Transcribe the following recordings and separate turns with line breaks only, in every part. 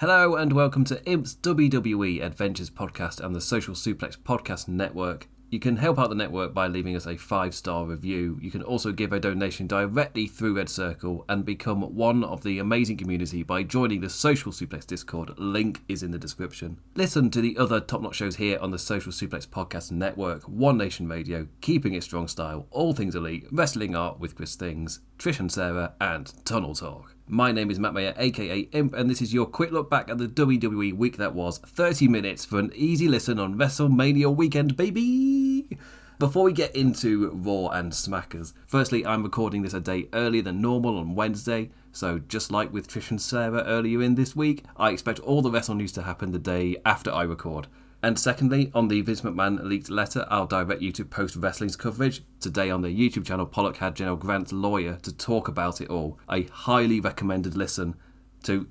Hello and welcome to Imp's WWE Adventures podcast and the Social Suplex Podcast Network. You can help out the network by leaving us a 5-star review. You can also give a donation directly through Red Circle and become one of the amazing community by joining the Social Suplex Discord. Link is in the description. Listen to the other top-notch shows here on the Social Suplex Podcast Network, One Nation Radio, Keeping It Strong Style, All Things Elite, Wrestling Art with Chris Things, Trish and Sarah, and Tunnel Talk. My name is Maher, aka Imp, and this is your quick look back at the WWE week that was. 30 minutes for an easy listen on WrestleMania weekend, baby! Before we get into Raw and Smackers, firstly, I'm recording this a day earlier than normal on Wednesday, so just like with Trish and Sarah earlier in this week, I expect all the Wrestle news to happen the day after I record. And secondly, on the Vince McMahon leaked letter, I'll direct you to Post Wrestling's coverage. Today on their YouTube channel, Pollock had General Grant's lawyer to talk about it all. A highly recommended listen to,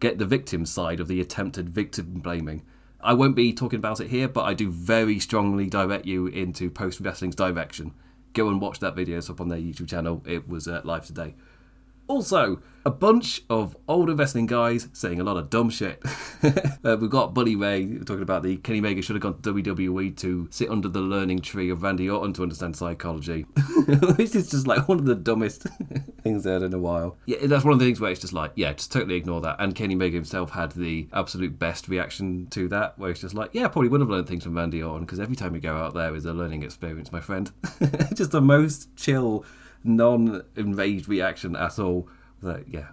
get the victim side of the attempted victim blaming. I won't be talking about it here, but I do very strongly direct you into Post Wrestling's direction. Go and watch that video, it's up on their YouTube channel. It was live today. Also, a bunch of older wrestling guys saying a lot of dumb shit. We've got Bully Ray talking about the Kenny Omega should have gone to WWE to sit under the learning tree of Randy Orton to understand psychology. Which is just like one of the dumbest things I've heard in a while. Yeah, that's one of the things where it's just like, yeah, just totally ignore that. And Kenny Omega himself had the absolute best reaction to that, where it's just like, yeah, probably would have learned things from Randy Orton, because every time you go out there is a learning experience, my friend. Just the most chill, non-enraged reaction at all. So, yeah.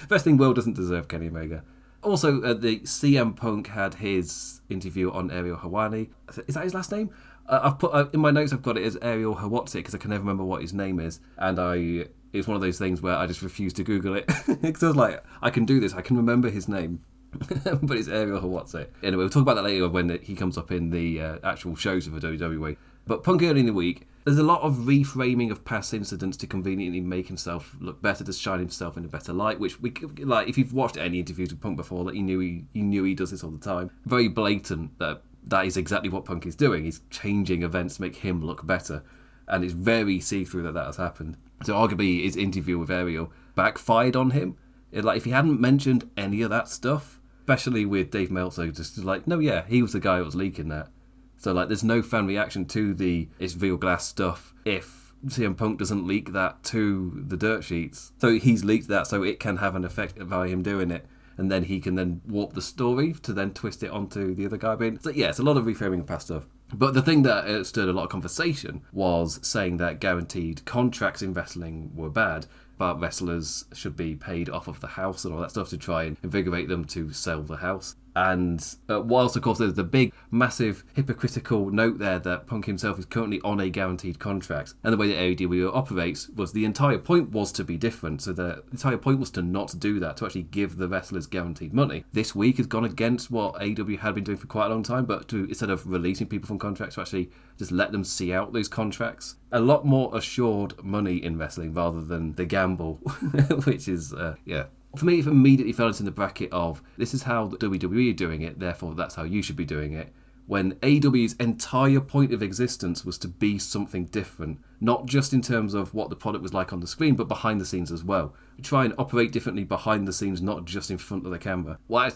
Wrestling world doesn't deserve Kenny Omega. Also, the CM Punk had his interview on Ariel Helwani. Is that his last name? I've put in my notes, I've got it as Ariel Helwani because I can never remember what his name is. And it's one of those things where I just refuse to Google it. Because I was like, I can do this, I can remember his name. But it's Ariel Helwani. Anyway, we'll talk about that later when he comes up in the actual shows of the WWE. But Punk early in the week, there's a lot of reframing of past incidents to conveniently make himself look better, to shine himself in a better light, which we like. If you've watched any interviews with Punk before, that you knew he does this all the time. Very blatant that is exactly what Punk is doing. He's changing events to make him look better, and it's very see-through that has happened. So arguably, his interview with Ariel backfired on him. If he hadn't mentioned any of that stuff, especially with Dave Meltzer, just like, no, yeah, he was the guy who was leaking that. So, there's no fan reaction to it's real glass stuff if CM Punk doesn't leak that to the dirt sheets. So he's leaked that so it can have an effect by him doing it. And then he can then warp the story to then twist it onto the other guy being... So, yeah, it's a lot of reframing of past stuff. But the thing that stirred a lot of conversation was saying that guaranteed contracts in wrestling were bad, but wrestlers should be paid off of the house and all that stuff to try and invigorate them to sell the house. And whilst, of course, there's the big, massive, hypocritical note there that Punk himself is currently on a guaranteed contract, and the way that AEW operates was the entire point was to be different. So the entire point was to not do that, to actually give the wrestlers guaranteed money. This week has gone against what AEW had been doing for quite a long time, but to, instead of releasing people from contracts, to actually just let them see out those contracts. A lot more assured money in wrestling rather than the gamble, which is, yeah. For me, it immediately fell into the bracket of, this is how the WWE are doing it, therefore that's how you should be doing it. When AEW's entire point of existence was to be something different, not just in terms of what the product was like on the screen, but behind the scenes as well. Try and operate differently behind the scenes, not just in front of the camera. What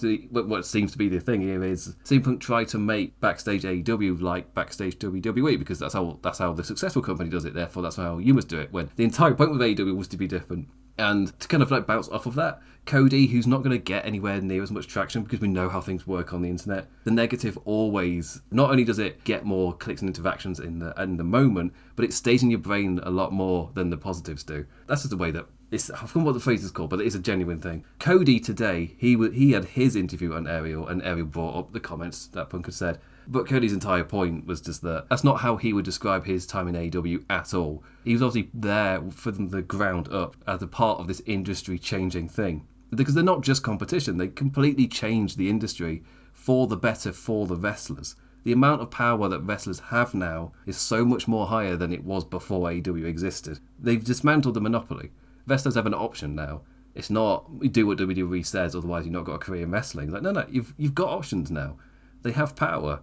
seems to be the thing here is CM Punk tried to make backstage AEW like backstage WWE, because that's how the successful company does it, therefore that's how you must do it, when the entire point with AEW was to be different. And to kind of bounce off of that, Cody, who's not going to get anywhere near as much traction because we know how things work on the internet, the negative always, not only does it get more clicks and interactions in the moment, but it stays in your brain a lot more than the positives do. That's just the way that it's, I forgot what the phrase is called, but it is a genuine thing. Cody today, he had his interview on Ariel, and Ariel brought up the comments that Punk had said. But Cody's entire point was just that's not how he would describe his time in AEW at all. He was obviously there from the ground up as a part of this industry-changing thing. Because they're not just competition, they completely changed the industry for the better for the wrestlers. The amount of power that wrestlers have now is so much more higher than it was before AEW existed. They've dismantled the monopoly. Wrestlers have an option now. It's not, you do what WWE says, otherwise you've not got a career in wrestling. No, you've got options now. They have power.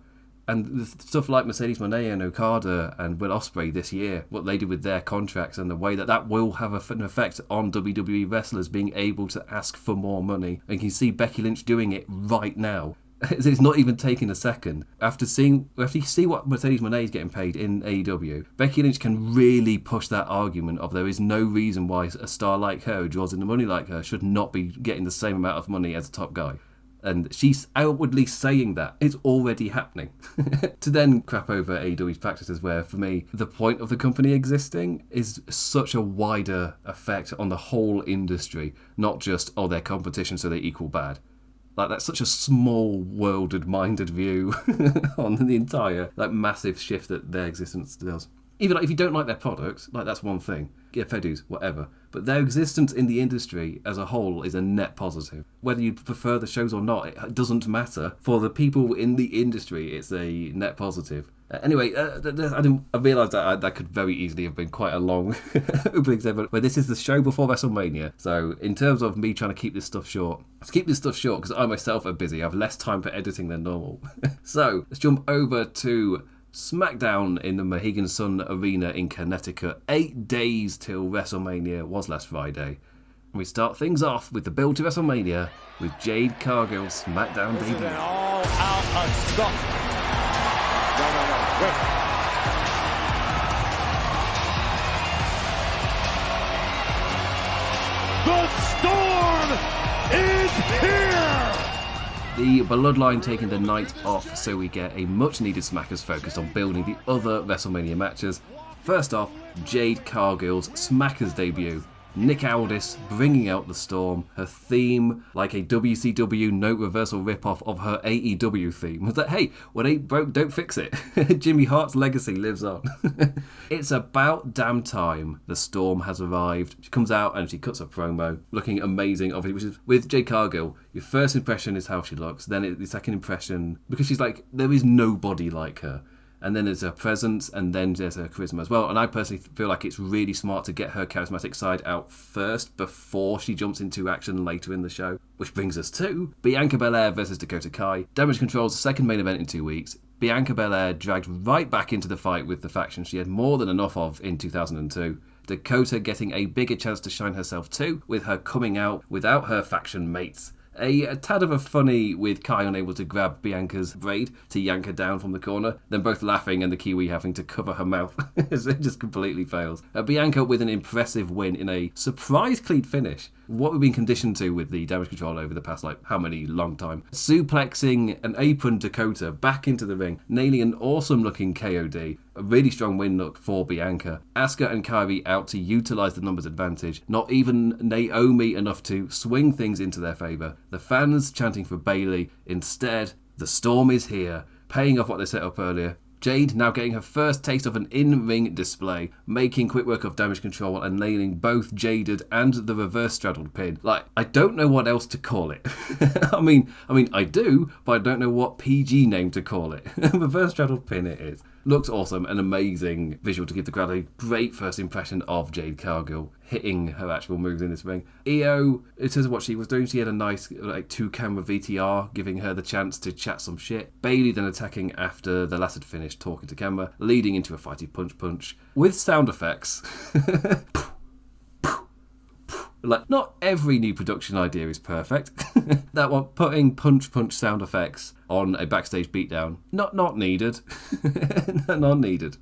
And the stuff like Mercedes Moné and Okada and Will Ospreay this year, what they did with their contracts and the way that will have an effect on WWE wrestlers being able to ask for more money. And you can see Becky Lynch doing it right now. It's not even taking a second. After you see what Mercedes Moné is getting paid in AEW, Becky Lynch can really push that argument of there is no reason why a star like her, who draws in the money like her, should not be getting the same amount of money as a top guy. And she's outwardly saying that. It's already happening. To then crap over AEW's practices, where, for me, the point of the company existing is such a wider effect on the whole industry, not just, they're competition so they equal bad. Like, that's such a small-worlded-minded view on the entire, massive shift that their existence does. Even if you don't like their products, that's one thing. Yeah, fair dues, whatever. But their existence in the industry as a whole is a net positive. Whether you prefer the shows or not, it doesn't matter. For the people in the industry, it's a net positive. Anyway, I realised that could very easily have been quite a long opening segment, but this is the show before WrestleMania. So in terms of me trying to keep this stuff short, because I myself are busy. I have less time for editing than normal. So let's jump over to SmackDown in the Mohegan Sun Arena in Connecticut. 8 days till WrestleMania was last Friday. And we start things off with the build to WrestleMania with Jade Cargill's SmackDown debut.
An all-out assault. No, wait. The storm is here!
The Bloodline taking the night off, so we get a much-needed Smackers focused on building the other WrestleMania matches. First off, Jade Cargill's Smackers debut. Nick Aldis bringing out the Storm. Her theme, like a WCW note reversal rip-off of her AEW theme, was that, hey, what ain't broke, don't fix it. Jimmy Hart's legacy lives on. It's about damn time the Storm has arrived. She comes out and she cuts a promo, looking amazing, obviously, which is with Jade Cargill. Your first impression is how she looks, then the second impression, because she's like, there is nobody like her. And then there's her presence, and then there's her charisma as well. And I personally feel like it's really smart to get her charismatic side out first before she jumps into action later in the show. Which brings us to Bianca Belair versus Dakota Kai. Damage Control's second main event in 2 weeks. Bianca Belair dragged right back into the fight with the faction she had more than enough of in 2002. Dakota getting a bigger chance to shine herself too, with her coming out without her faction mates. A tad of a funny with Kai unable to grab Bianca's braid to yank her down from the corner, then both laughing and the Kiwi having to cover her mouth. It just completely fails. Bianca with an impressive win in a surprise clean finish. What we've been conditioned to with the Damage Control over the past, how many long time. Suplexing an apron Dakota back into the ring, nailing an awesome looking KOD. A really strong win look for Bianca. Asuka and Kairi out to utilise the numbers advantage. Not even Naomi enough to swing things into their favour. The fans chanting for Bayley. Instead, the Storm is here, paying off what they set up earlier. Jade now getting her first taste of an in-ring display, making quick work of Damage Control and nailing both Jaded and the reverse straddled pin. I don't know what else to call it. I mean, I do, but I don't know what PG name to call it. Reverse straddled pin it is. Looks awesome, an amazing visual to give the crowd a great first impression of Jade Cargill hitting her actual moves in this ring. Io, in terms of what she was doing, she had a nice 2-camera VTR giving her the chance to chat some shit. Bayley then attacking after the last had finished talking to camera, leading into a fighty punch with sound effects. Not every new production idea is perfect. That one, putting punch sound effects on a backstage beatdown, not needed. Not needed.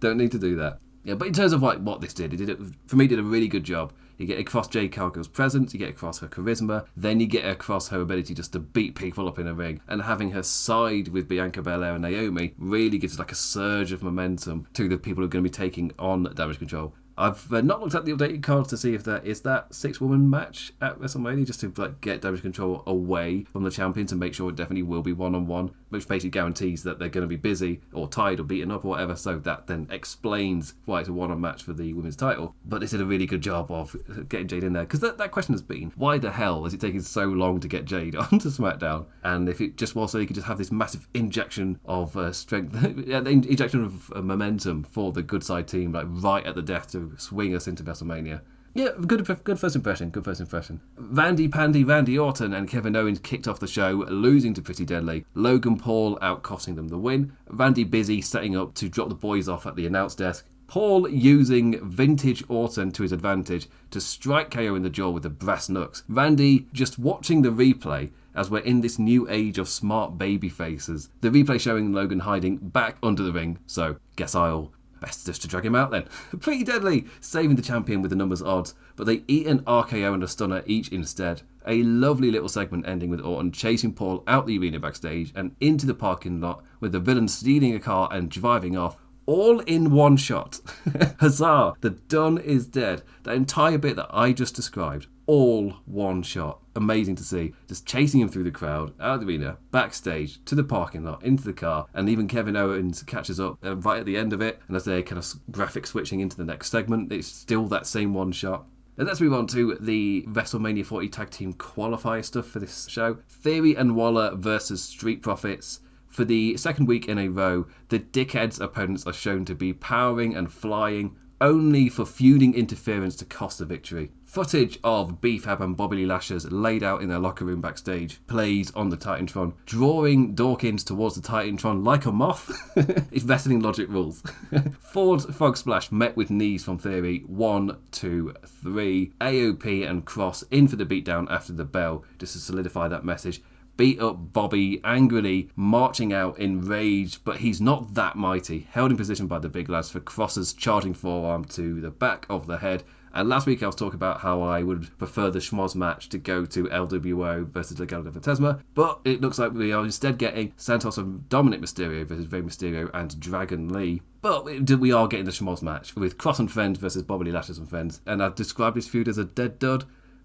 Don't need to do that. Yeah, but in terms of what this did, for me, did a really good job. You get across Jade Cargill's presence, you get across her charisma, then you get across her ability just to beat people up in a ring, and having her side with Bianca Belair and Naomi really gives a surge of momentum to the people who are going to be taking on Damage Control. I've not looked at the updated cards to see if there is that 6-woman match at WrestleMania, just to get Damage Control away from the champion to make sure it definitely will be one-on-one, which basically guarantees that they're going to be busy or tired or beaten up or whatever, so that then explains why it's a one-on match for the women's title. But they did a really good job of getting Jade in there, because that question has been, why the hell is it taking so long to get Jade onto SmackDown? And if it just was so you could just have this massive injection of strength, injection of momentum for the good side team, right at the death to swing us into WrestleMania. Yeah, good first impression. Randy Orton and Kevin Owens kicked off the show, losing to Pretty Deadly. Logan Paul out-costing them the win. Randy busy setting up to drop the boys off at the announce desk. Paul using vintage Orton to his advantage to strike KO in the jaw with the brass knucks. Randy just watching the replay as we're in this new age of smart baby faces. The replay showing Logan hiding back under the ring, so guess I'll best just to drag him out then. Pretty Deadly saving the champion with the numbers odds, but they eat an RKO and a stunner each instead. A lovely little segment ending with Orton chasing Paul out the arena backstage and into the parking lot with the villain stealing a car and driving off. All in one shot. Huzzah, the Done is dead. That entire bit that I just described, all one shot. Amazing to see. Just chasing him through the crowd, out of the arena, backstage, to the parking lot, into the car, and even Kevin Owens catches up right at the end of it, and as they're kind of graphic switching into the next segment, it's still that same one shot. And let's move on to the WrestleMania 40 Tag Team Qualifier stuff for this show. Theory and Waller versus Street Profits. For the second week in a row, the dickheads' opponents are shown to be powering and flying, only for feuding interference to cost the victory. Footage of Beefab and Bobby Lee Lashley laid out in their locker room backstage plays on the Titantron, drawing Dawkins towards the Titantron like a moth. It's wrestling logic rules. Ford Frog Splash met with knees from Theory. 1, 2, 3. AOP and Cross in for the beatdown after the bell, just to solidify that message. Beat up Bobby, angrily marching out in rage, but he's not that mighty. Held in position by the big lads for Cross's charging forearm to the back of the head. And last week I was talking about how I would prefer the schmoz match to go to LWO versus Legado del Fantasma, but it looks like we are instead getting Santos and Dominic Mysterio versus Rey Mysterio and Dragon Lee. But we are getting the schmoz match with Cross and Friends versus Bobby Lee Lashley and Friends. And I've described this feud as a dead dud,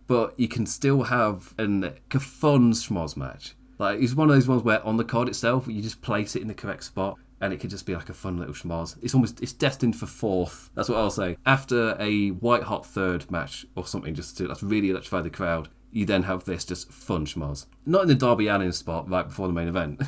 but you can still have a fun schmoz match. Like, it's one of those ones where on the card itself, you just place it in the correct spot, and it could just be like a fun little schmoz. It's destined for fourth. That's what I'll say. After a white hot third match or something, just to really electrify the crowd, you then have this just fun schmoz. Not in the Darby Allin spot right before the main event.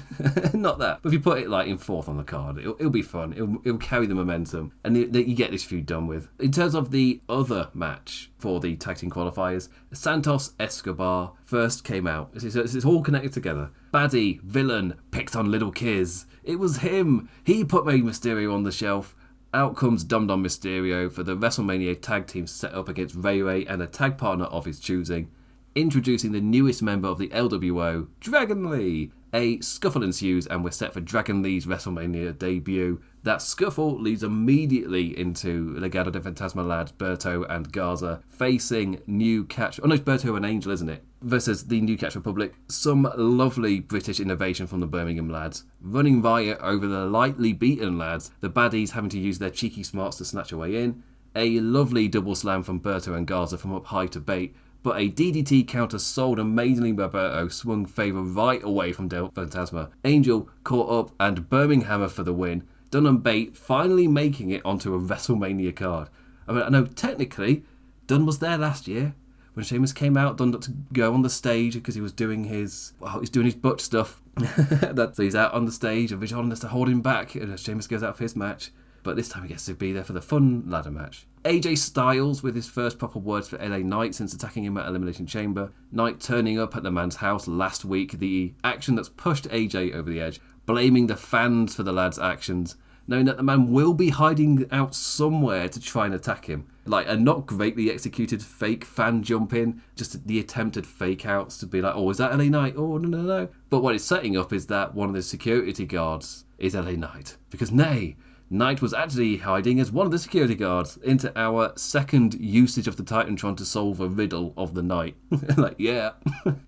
Not that. But if you put it like in fourth on the card, it'll be fun. It'll carry the momentum. And you get this feud done with. In terms of the other match for the tag team qualifiers, Santos Escobar first came out. It's all connected together. Baddie, villain, picked on little kids. It was him. He put Rey Mysterio on the shelf. Out comes Dum Dum Mysterio for the WrestleMania tag team set up against Ray and a tag partner of his choosing. Introducing the newest member of the LWO, Dragon Lee. A scuffle ensues and we're set for Dragon Lee's WrestleMania debut. That scuffle leads immediately into Legado del Fantasma lads Berto and Garza facing New Catch... Oh no, it's Berto and Angel, isn't it? Versus the New Catch Republic. Some lovely British innovation from the Birmingham lads. Running riot over the lightly beaten lads. The baddies having to use their cheeky smarts to snatch a way in. A lovely double slam from Berto and Garza from up high to bait. But a DDT counter sold amazingly by Berto swung favour right away from Del Fantasma. Angel caught up and Birmingham for the win. Dunn and Bate finally making it onto a WrestleMania card. I mean, I know technically Dunn was there last year. When Sheamus came out, Dunn got to go on the stage because he was doing his butch stuff. So he's out on the stage and Ridge Holland has to hold him back and Sheamus goes out for his match. But this time he gets to be there for the fun ladder match. AJ Styles with his first proper words for LA Knight since attacking him at Elimination Chamber. Knight turning up at the man's house last week. The action that's pushed AJ over the edge. Blaming the fans for the lad's actions. Knowing that the man will be hiding out somewhere to try and attack him. Like a not greatly executed fake fan jump in. Just the attempted fake outs to be like, oh, is that LA Knight? Oh, no. But what it's setting up is that one of the security guards is LA Knight. Because Knight was actually hiding as one of the security guards into our second usage of the Titantron to solve a riddle of the night. Like, yeah.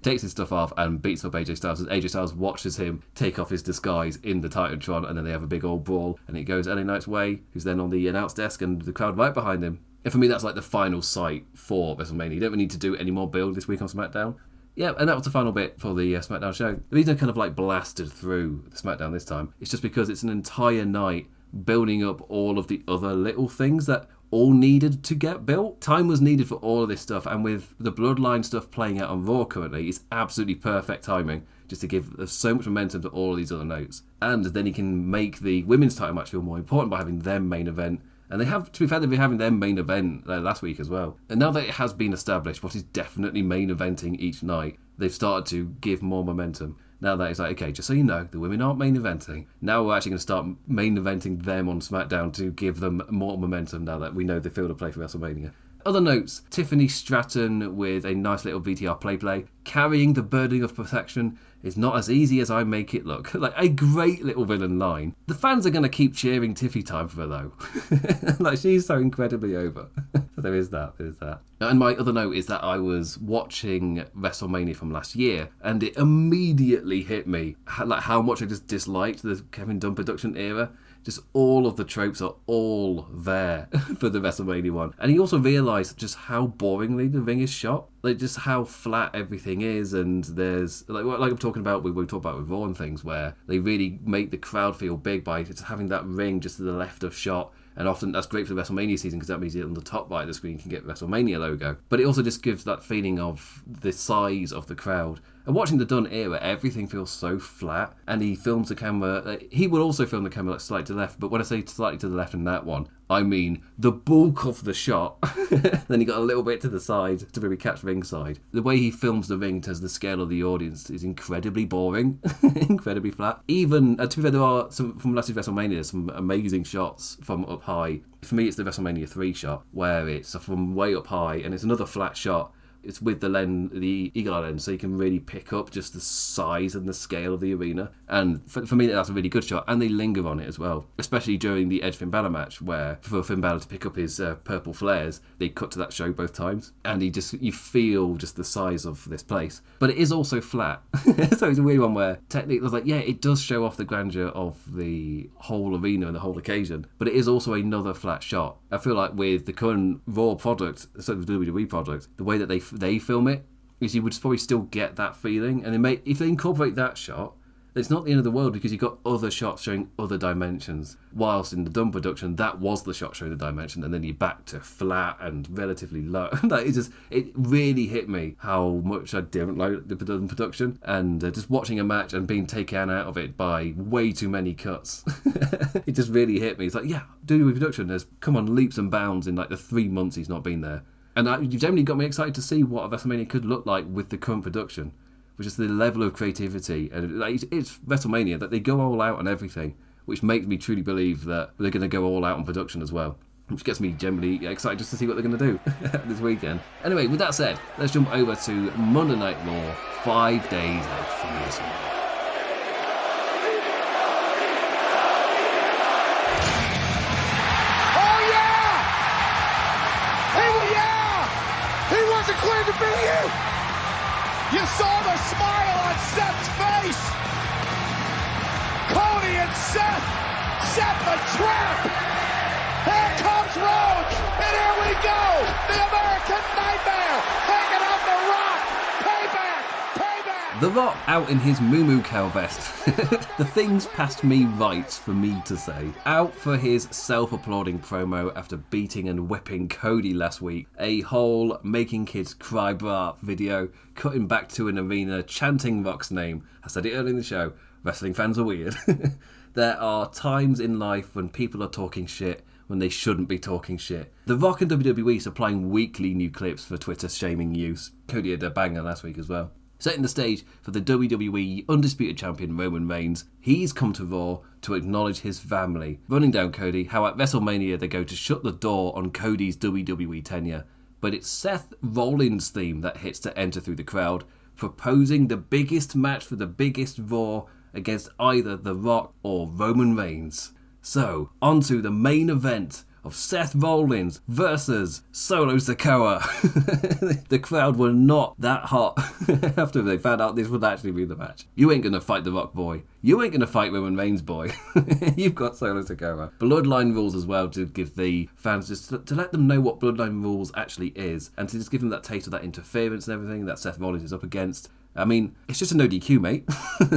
Takes his stuff off and beats up AJ Styles as AJ Styles watches him take off his disguise in the Titantron, and then they have a big old brawl and it goes LA Knight's way, who's then on the announce desk and the crowd right behind him. And for me, that's like the final sight for WrestleMania. You don't really need to do any more build this week on SmackDown. Yeah, and that was the final bit for the SmackDown show. The reason I kind of like blasted through the SmackDown this time is just because it's an entire night building up all of the other little things that all needed to get built. Time was needed for all of this stuff, and with the Bloodline stuff playing out on Raw currently, it's absolutely perfect timing just to give so much momentum to all of these other notes. And then you can make the women's title match feel more important by having them main event And they have, to be fair, they've been having their main event last week as well. And now that it has been established what is definitely main eventing each night, they've started to give more momentum. Now that it's like, okay, just so you know, the women aren't main eventing. Now we're actually going to start main eventing them on SmackDown to give them more momentum now that we know they feel to play for WrestleMania. Other notes, Tiffany Stratton with a nice little VTR play. Carrying the burden of perfection is not as easy as I make it look. Like, a great little villain line. The fans are going to keep cheering Tiffy time for her, though. Like, she's so incredibly over. So there is that. And my other note is that I was watching WrestleMania from last year, and it immediately hit me how much I just disliked the Kevin Dunn production era. Just all of the tropes are all there for the WrestleMania one. And he also realised just how boringly the ring is shot. Like, just how flat everything is, and there's, like I'm talking about, we talk about with Raw and things, where they really make the crowd feel big by just having that ring just to the left of shot. And often that's great for the WrestleMania season because that means on the top right of the screen you can get WrestleMania logo. But it also just gives that feeling of the size of the crowd. And watching the Dunn era, everything feels so flat. And he films the camera, he will also film the camera like slightly to the left. But when I say slightly to the left in that one, I mean the bulk of the shot. Then he got a little bit to the side to maybe catch ringside. The way he films the ring to the scale of the audience is incredibly boring, incredibly flat. Even, to be fair, there are some, from last year's WrestleMania, there's some amazing shots from up high. For me, it's the WrestleMania 3 shot, where it's from way up high, and it's another flat shot. It's with the eagle eye lens, so you can really pick up just the size and the scale of the arena. And for me, that's a really good shot, and they linger on it as well. Especially during the Edge Finn Balor match, where for Finn Balor to pick up his purple flares, they cut to that show both times, and you feel just the size of this place. But it is also flat, so it's a weird one where technically, I was like, yeah, it does show off the grandeur of the whole arena and the whole occasion, but it is also another flat shot. I feel like with the current Raw product, so the WWE product, the way that they film it, is you would probably still get that feeling. And if they incorporate that shot, it's not the end of the world because you've got other shots showing other dimensions. Whilst in the Dunn production, that was the shot showing the dimension, and then you're back to flat and relatively low. It really hit me how much I didn't like the Dunn production, and just watching a match and being taken out of it by way too many cuts. It just really hit me. It's like, yeah, WWE production has come on leaps and bounds in like the 3 months he's not been there. And you've generally got me excited to see what a WrestleMania could look like with the current production, which is the level of creativity. And it's WrestleMania, that they go all out on everything, which makes me truly believe that they're going to go all out on production as well, which gets me generally excited just to see what they're going to do this weekend. Anyway, with that said, let's jump over to Monday Night Raw, 5 days out from WrestleMania.
Clear to be you. You saw the smile on Seth's face. Cody and Seth set the trap. Here comes Rhodes, and here we go. The American Nightmare hanging on the Rock. Payback.
The Rock out in his moo cow vest. The things past me rights for me to say. Out for his self-applauding promo after beating and whipping Cody last week. A whole making kids cry bra video, cutting back to an arena, chanting Rock's name. I said it earlier in the show, wrestling fans are weird. There are times in life when people are talking shit when they shouldn't be talking shit. The Rock and WWE supplying weekly new clips for Twitter shaming use. Cody had a banger last week as well. Setting the stage for the WWE Undisputed Champion Roman Reigns, he's come to Raw to acknowledge his family, running down Cody, how at WrestleMania they go to shut the door on Cody's WWE tenure. But it's Seth Rollins' theme that hits to enter through the crowd, proposing the biggest match for the biggest Raw against either The Rock or Roman Reigns. So, on to the main event of Seth Rollins versus Solo Sikoa. The crowd were not that hot after they found out this would actually be the match. You ain't gonna fight The Rock, boy. You ain't gonna fight Roman Reigns, boy. You've got Solo Sikoa. Bloodline rules as well, to give the fans just to let them know what Bloodline rules actually is, and to just give them that taste of that interference and everything that Seth Rollins is up against. I mean, it's just a no DQ, mate.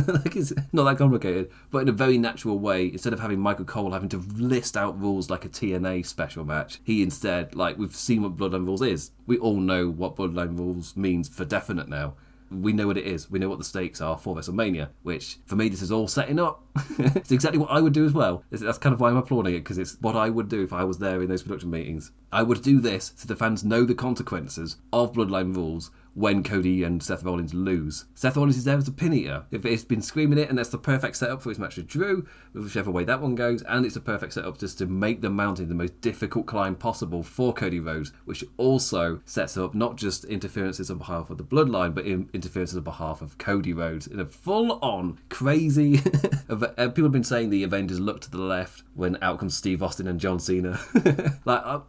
Like, it's not that complicated. But in a very natural way, instead of having Michael Cole having to list out rules like a TNA special match, he instead, like, we've seen what Bloodline rules is. We all know what Bloodline rules means for definite now. We know what it is. We know what the stakes are for WrestleMania, which, for me, this is all setting up. It's exactly what I would do as well. That's kind of why I'm applauding it, because it's what I would do if I was there in those production meetings. I would do this so the fans know the consequences of Bloodline rules when Cody and Seth Rollins lose. Seth Rollins is there as a pin eater. If it's been screaming it, and that's the perfect setup for his match with Drew, whichever way that one goes, and it's a perfect setup just to make the mountain the most difficult climb possible for Cody Rhodes, which also sets up not just interferences on behalf of the Bloodline, but interferences on behalf of Cody Rhodes in a full-on crazy... People have been saying the Avengers look to the left when out comes Steve Austin and John Cena.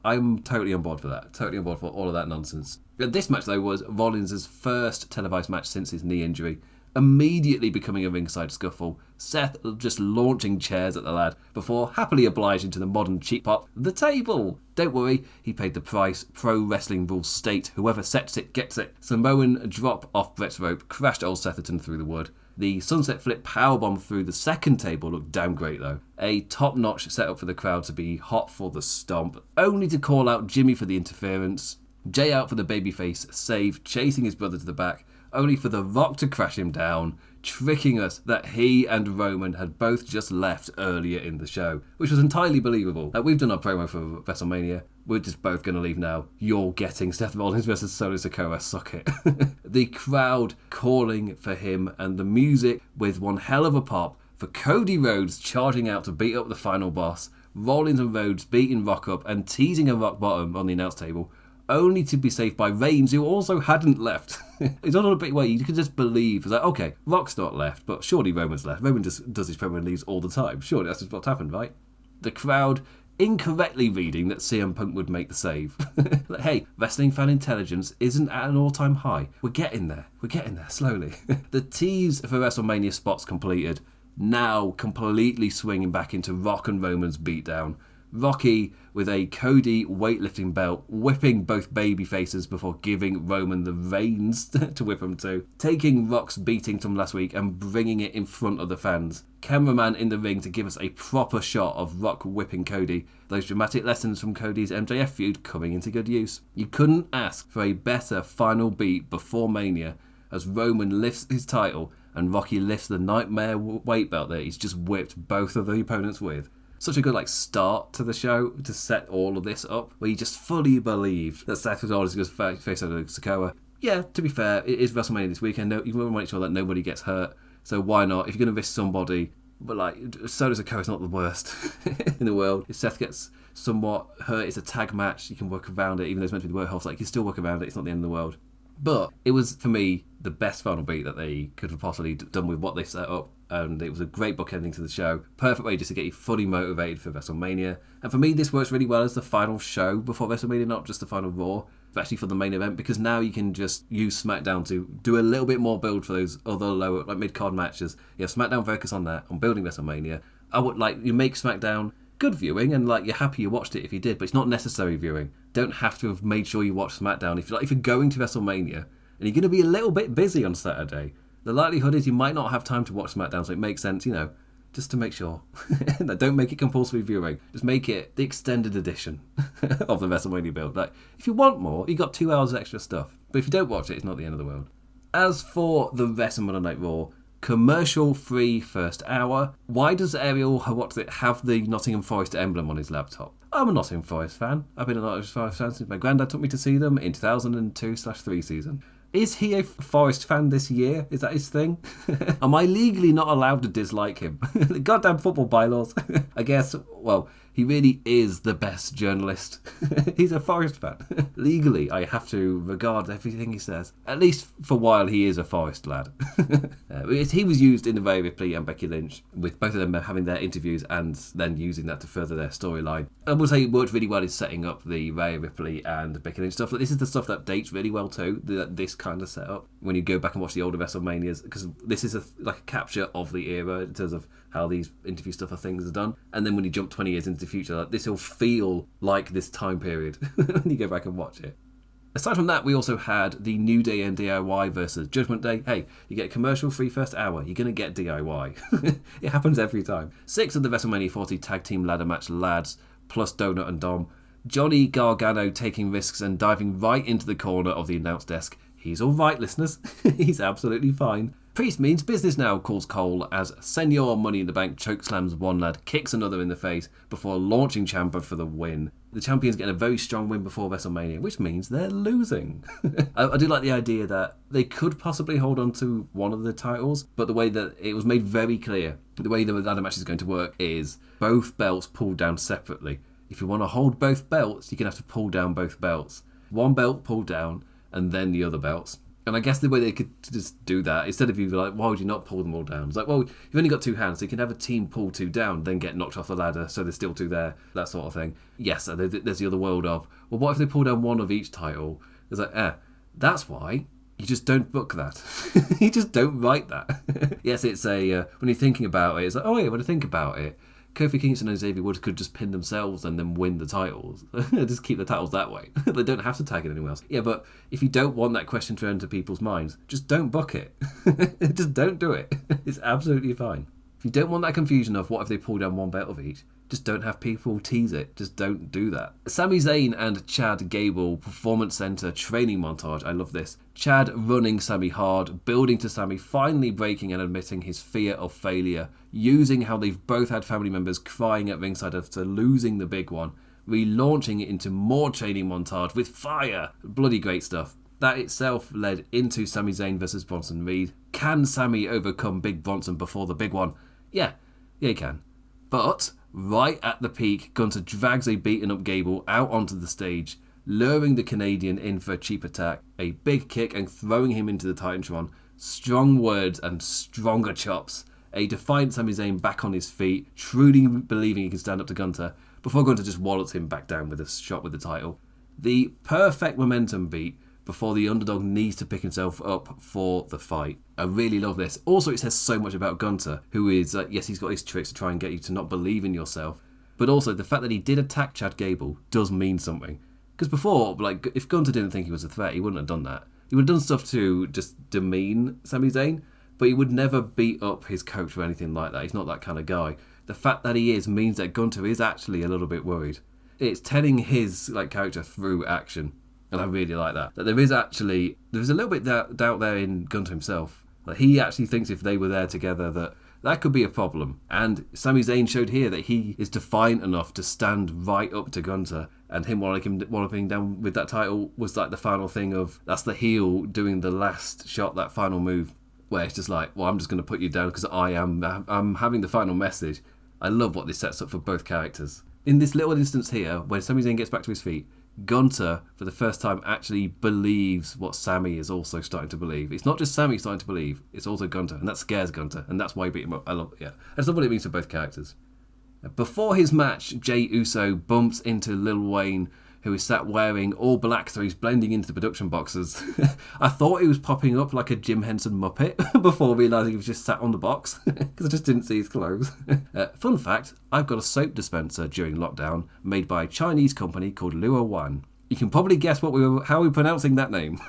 I'm totally on board for that. Totally on board for all of that nonsense. This match, though, was Rollins' first televised match since his knee injury, immediately becoming a ringside scuffle, Seth just launching chairs at the lad, before happily obliging to the modern cheap pop, the table. Don't worry, he paid the price. Pro wrestling rules state whoever sets it gets it. Samoan drop off Brett's rope crashed old Setherton through the wood. The sunset flip powerbomb through the second table looked damn great though. A top-notch setup for the crowd to be hot for the stomp, only to call out Jimmy for the interference. Jay out for the babyface save, chasing his brother to the back, only for The Rock to crash him down, tricking us that he and Roman had both just left earlier in the show, which was entirely believable. We've done our promo for WrestleMania. We're just both going to leave now. You're getting Seth Rollins versus Solo Sikoa, suck it. The crowd calling for him, and the music with one hell of a pop for Cody Rhodes charging out to beat up the final boss, Rollins and Rhodes beating Rock up and teasing a rock bottom on the announce table, only to be saved by Reigns, who also hadn't left. It's all a bit way you can just believe. It's like, okay, Rock's not left, but surely Roman's left. Roman just does his promo and leaves all the time. Surely that's just what's happened, right? The crowd incorrectly reading that CM Punk would make the save. Like, hey, wrestling fan intelligence isn't at an all-time high. We're getting there. We're getting there, slowly. The tease for WrestleMania spots completed, now completely swinging back into Rock and Roman's beatdown. Rocky with a Cody weightlifting belt, whipping both baby faces before giving Roman the reins to whip him to, taking Rock's beating from last week and bringing it in front of the fans. Cameraman in the ring to give us a proper shot of Rock whipping Cody. Those dramatic lessons from Cody's MJF feud coming into good use. You couldn't ask for a better final beat before Mania, as Roman lifts his title and Rocky lifts the nightmare weight belt that he's just whipped both of the opponents with. Such a good start to the show to set all of this up, where you just fully believe that Seth Rollins is going to face over Sikoa. Yeah, to be fair, it is WrestleMania this weekend. You want to make sure that nobody gets hurt. So why not? If you're going to risk somebody, but Solo Sikoa's not the worst in the world. If Seth gets somewhat hurt, it's a tag match. You can work around it, even though it's meant to be the workhorse. You can still work around it. It's not the end of the world. But it was, for me, the best final beat that they could have possibly done with what they set up. And it was a great bookending to the show. Perfect way just to get you fully motivated for WrestleMania. And for me, this works really well as the final show before WrestleMania, not just the final Raw, but actually for the main event, because now you can just use SmackDown to do a little bit more build for those other lower, mid-card matches. You have SmackDown focus on that, on building WrestleMania. I would you make SmackDown good viewing, and you're happy you watched it if you did, but it's not necessary viewing. Don't have to have made sure you watch SmackDown. If you're going to WrestleMania and you're going to be a little bit busy on Saturday, the likelihood is you might not have time to watch SmackDown, so it makes sense, just to make sure. Don't make it compulsory viewing. Just make it the extended edition of the WrestleMania build. If you want more, you got 2 hours of extra stuff. But if you don't watch it, it's not the end of the world. As for the rest of Monday Night Raw, commercial-free first hour. Why does Ariel have the Nottingham Forest emblem on his laptop? I'm a Nottingham Forest fan. I've been a Nottingham Forest fan since my granddad took me to see them in 2002/3 season. Is he a Forest fan this year? Is that his thing? Am I legally not allowed to dislike him? The goddamn football bylaws. I guess, he really is the best journalist. He's a Forest fan. Legally, I have to regard everything he says. At least for a while, he is a Forest lad. He was used in the Rhea Ripley and Becky Lynch, with both of them having their interviews and then using that to further their storyline. I will say it worked really well in setting up the Rhea Ripley and Becky Lynch stuff. This is the stuff that dates really well too, this kind of setup. When you go back and watch the older WrestleManias, because this is a capture of the era in terms of how these interview stuff or things are done. And then when you jump 20 years into the future, this will feel like this time period when you go back and watch it. Aside from that, we also had the New Day and DIY versus Judgment Day. Hey, you get a commercial-free first hour, you're going to get DIY. It happens every time. 6 of the WrestleMania 40 tag team ladder match lads, plus Donut and Dom. Johnny Gargano taking risks and diving right into the corner of the announce desk. He's all right, listeners. He's absolutely fine. Priest means business now, calls Cole as Senor Money in the Bank chokeslams one lad, kicks another in the face before launching Ciampa for the win. The champions get a very strong win before WrestleMania, which means they're losing. I do like the idea that they could possibly hold on to one of the titles, but the way that it was made very clear, the way the ladder match is going to work is both belts pulled down separately. If you want to hold both belts, you're going to have to pull down both belts. One belt pulled down, and then the other belts. And I guess the way they could just do that, instead of you like, why would you not pull them all down? It's like, well, you've only got two hands, so you can have a team pull two down, then get knocked off the ladder, so there's still two there, that sort of thing. Yes, there's the other world of, well, what if they pull down one of each title? It's like, that's why you just don't book that. You just don't write that. Yes, it's when you're thinking about it, it's like, oh yeah, when I think about it, Kofi Kingston and Xavier Woods could just pin themselves and then win the titles. Just keep the titles that way. They don't have to tag it anywhere else. Yeah, but if you don't want that question to enter people's minds, just don't book it. Just don't do it. It's absolutely fine. If you don't want that confusion of what if they pull down one belt of each, just don't have people tease it. Just don't do that. Sami Zayn and Chad Gable Performance Center training montage. I love this. Chad running Sami hard, building to Sami finally breaking and admitting his fear of failure, using how they've both had family members crying at ringside after losing the big one, relaunching it into more training montage with fire. Bloody great stuff. That itself led into Sami Zayn versus Bronson Reed. Can Sami overcome Big Bronson before the big one? Yeah, he can. But right at the peak, Gunther drags a beaten up Gable out onto the stage, luring the Canadian in for a cheap attack, a big kick and throwing him into the Titantron. Strong words and stronger chops. A defiant Sami Zayn back on his feet, truly believing he can stand up to Gunther, before Gunther just wallops him back down with a shot with the title. The perfect momentum beat before the underdog needs to pick himself up for the fight. I really love this. Also, it says so much about Gunther, who is, yes, he's got his tricks to try and get you to not believe in yourself, but also the fact that he did attack Chad Gable does mean something. Because before, like, if Gunther didn't think he was a threat, he wouldn't have done that. He would have done stuff to just demean Sami Zayn, but he would never beat up his coach or anything like that. He's not that kind of guy. The fact that he is means that Gunther is actually a little bit worried. It's telling his character through action. And I really like that. That there's a little bit doubt there in Gunther himself. Like, he actually thinks if they were there together that could be a problem. And Sami Zayn showed here that he is defiant enough to stand right up to Gunther. And him walloping down with that title was like the final thing of, that's the heel doing the last shot, that final move. Where it's just like, well, I'm just going to put you down because I'm having the final message. I love what this sets up for both characters. In this little instance here, when Sami Zayn gets back to his feet, Gunther, for the first time, actually believes what Sami is also starting to believe. It's not just Sami starting to believe, it's also Gunther, and that scares Gunther, and that's why he beat him up. I love it, yeah. I just love what it means for both characters. Before his match, Jey Uso bumps into Lil Wayne, who is sat wearing all black, so he's blending into the production boxes. I thought he was popping up like a Jim Henson Muppet before realising he was just sat on the box, because I just didn't see his clothes. Fun fact, I've got a soap dispenser during lockdown made by a Chinese company called Luo Wan. You can probably guess how we're pronouncing that name.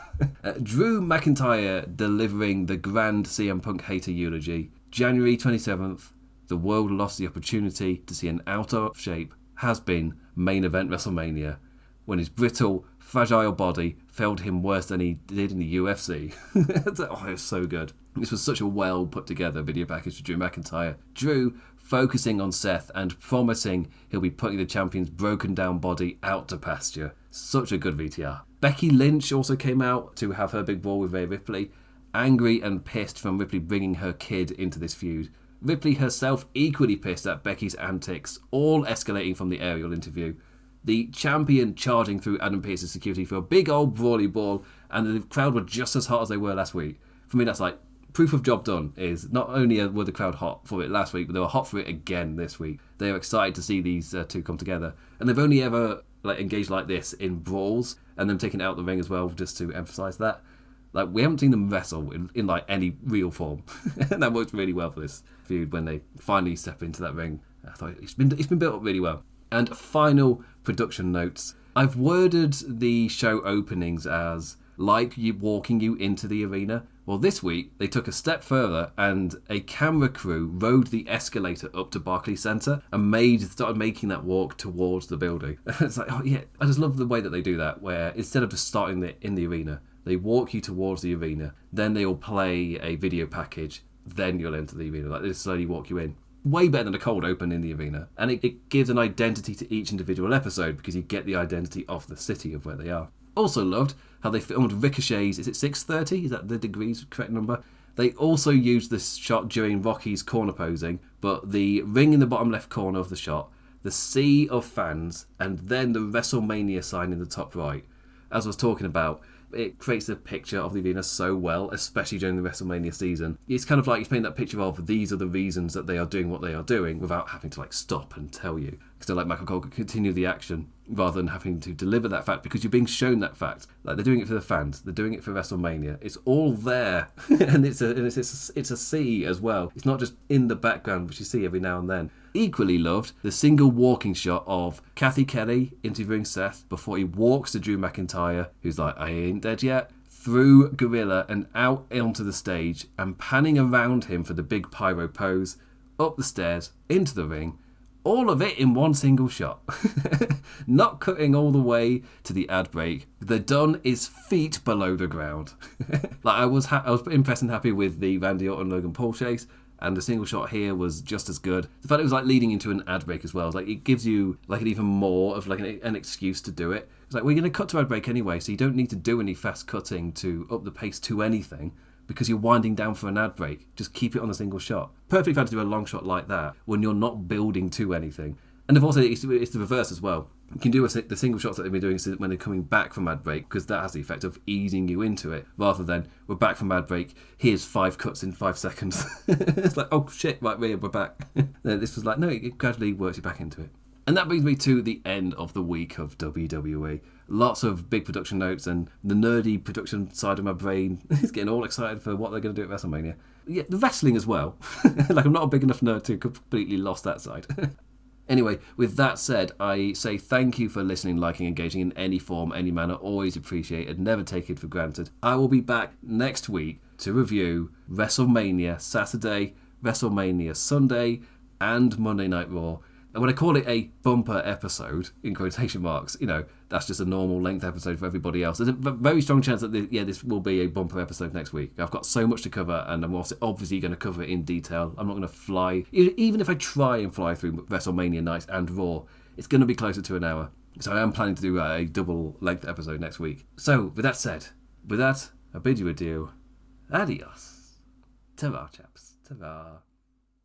Drew McIntyre delivering the grand CM Punk hater eulogy. January 27th, the world lost the opportunity to see an out of shape, has-been main event WrestleMania, when his brittle, fragile body failed him worse than he did in the UFC. Oh, it was so good. This was such a well put together video package for Drew McIntyre. Drew focusing on Seth and promising he'll be putting the champion's broken down body out to pasture. Such a good VTR. Becky Lynch also came out to have her big brawl with Rhea Ripley, angry and pissed from Ripley bringing her kid into this feud. Ripley herself equally pissed at Becky's antics, all escalating from the aerial interview. The champion charging through Adam Pearce's security for a big old brawly ball, and the crowd were just as hot as they were last week. For me, that's like proof of job done. Is not only were the crowd hot for it last week, but they were hot for it again this week. They are excited to see these two come together, and they've only ever engaged like this in brawls, and them taking it out the ring as well, just to emphasise that. Like, we haven't seen them wrestle in like any real form, and that worked really well for this feud when they finally step into that ring. I thought it's been built up really well. And final production notes. I've worded the show openings as like you walking you into the arena. Well, this week they took a step further and a camera crew rode the escalator up to Barclays Centre and started making that walk towards the building. It's like, oh yeah, I just love the way that they do that, where instead of just starting in the arena, They walk you towards the arena, then they'll play a video package, then you'll enter the arena. Like, they slowly walk you in. Way better than a cold open in the arena. And it gives an identity to each individual episode because you get the identity of the city of where they are. Also loved how they filmed Ricochet's, is it 630? Is that the degrees correct number? They also used this shot during Rocky's corner posing, but the ring in the bottom left corner of the shot, the sea of fans, and then the WrestleMania sign in the top right. As I was talking about, it creates the picture of the arena so well, especially during the WrestleMania season. It's kind of like it's painting that picture of these are the reasons that they are doing what they are doing without having to stop and tell you. Because they're like Michael Cole could continue the action rather than having to deliver that fact because you're being shown that fact. Like, they're doing it for the fans, they're doing it for WrestleMania. It's all there, and it's a sea as well. It's not just in the background which you see every now and then. Equally loved the single walking shot of Kathy Kelly interviewing Seth before he walks to Drew McIntyre, who's like, I ain't dead yet, through Gorilla and out onto the stage and panning around him for the big pyro pose, up the stairs, into the ring. All of it in one single shot. Not cutting all the way to the ad break. The done is feet below the ground. I was impressed and happy with the Randy Orton Logan Paul chase, and the single shot here was just as good. The fact it was leading into an ad break as well, it gives you an even more of an excuse to do it. It's we're going to cut to ad break anyway, so you don't need to do any fast cutting to up the pace to anything. Because you're winding down for an ad break. Just keep it on a single shot. Perfect for to do a long shot like that when you're not building to anything. And of course, it's the reverse as well. You can do the single shots that they've been doing when they're coming back from ad break, because that has the effect of easing you into it, rather than we're back from ad break, here's 5 cuts in 5 seconds. It's oh shit, right, we're back. This was no, it gradually works you back into it. And that brings me to the end of the week of WWE. Lots of big production notes, and the nerdy production side of my brain is getting all excited for what they're going to do at WrestleMania. Yeah, the wrestling as well. I'm not a big enough nerd to completely lost that side. Anyway, with that said, I say thank you for listening, liking, engaging in any form, any manner. Always appreciated, never take it for granted. I will be back next week to review WrestleMania Saturday, WrestleMania Sunday, and Monday Night Raw. And when I call it a bumper episode, in quotation marks, that's just a normal length episode for everybody else. There's a very strong chance that this will be a bumper episode next week. I've got so much to cover, and I'm also obviously going to cover it in detail. I'm not going to fly. Even if I try and fly through WrestleMania night and Raw, it's going to be closer to an hour. So I am planning to do a double length episode next week. So with that said, I bid you adieu. Adios. Ta-ra, chaps. Ta-ra.